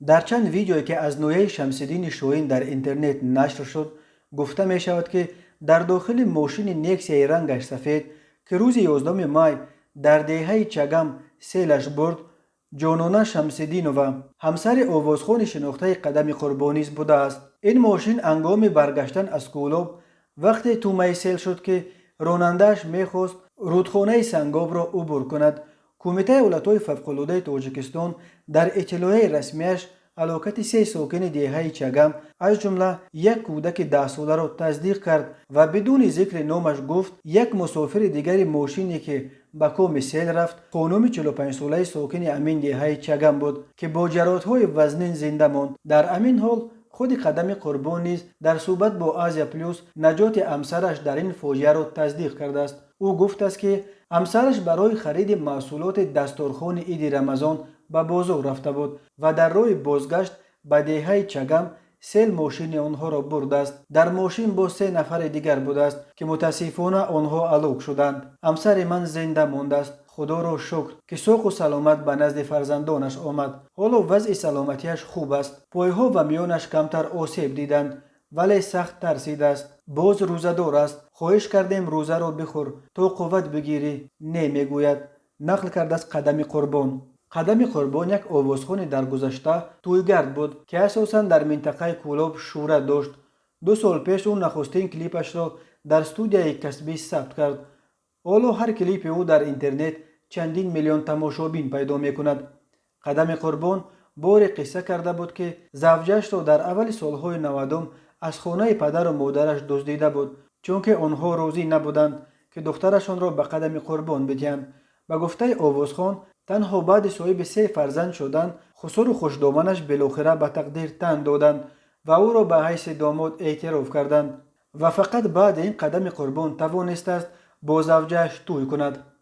در چند ویدیویی که از نویه شمس‌الدین شاهین در اینترنت نشر شد گفته می شود که در داخل ماشین نکسای رنگش سفید که روز 11 مای در دهه چگم سیلش برد، جانانه شمس‌الدین و همسر آوازخوان شناخته قدم قربانی بوده است. این ماشین هنگام برگشتن از کولوب وقتی تومه سیل شد که راننده‌اش میخواست رودخانه سنگاب را عبور کند. کمیته ایالت‌های فوق‌العاده تاجیکستان در اطلاع رسمیش هلاکت 3 ساکن دهه چگم از جمله یک کودک 10 ساله را تصدیق کرد و بدون ذکر نامش گفت یک مسافر دیگر ماشینی که به کام سیل رفت خانم 45 ساله ساکن امین دهه چگم بود که با جراحت‌های وزنین زنده ماند. در امین حال خود قدم قربان نیز در صحبت با آزیا پلوس نجات همسرش در این فاجعه را تصدیق کرده است. او گفته است که همسرش برای خرید محصولات دسترخوان عید رمضان به بازار رفته بود و در راه بازگشت به دهه چگم سیل ماشین آنها را برده است. در ماشین با 3 نفر دیگر بوده است که متاسفانه آنها هلاک شدند. همسر من زنده مانده است. خدا را شکر که ساق و سلامت به نزد فرزندانش آمد. حالا وضع سلامتیش خوب است. پایها و میانش کمتر آسیب دیدند ولی سخت ترسیده است. باز روزه‌دار است. خواهش کردیم روزه را بخور تا قوت بگیری. نمیگوید. نقل کرده از قدم قربان. قدم قربان یک آوازخوان در گذشته تویگرد بود که اساساً در منطقه کولوب شهرت داشت. 2 سال پیش او نخستین کلیپش را در استودیوی کسبی ثبت کرد. حالا هر کلیپ او در اینترنت چندین میلیون تماشابین پیدا می کند. قدم قربان بار قصه کرده بود که زوجش را در اول سالهای 90 از خانه پدر و مادرش دزدیده بود چون که آنها راضی نبودند که دخترشان را به قدم قربان بدهند. به گفته آوازخوان تنها بعد صاحب 3 فرزند شدن خسرو خوشدامنش بالاخره به تقدیر تن دادند و او را به حیث داماد اعتراف کردند و فقط بعد این قدم قربان توانسته است با زوجش توی کند.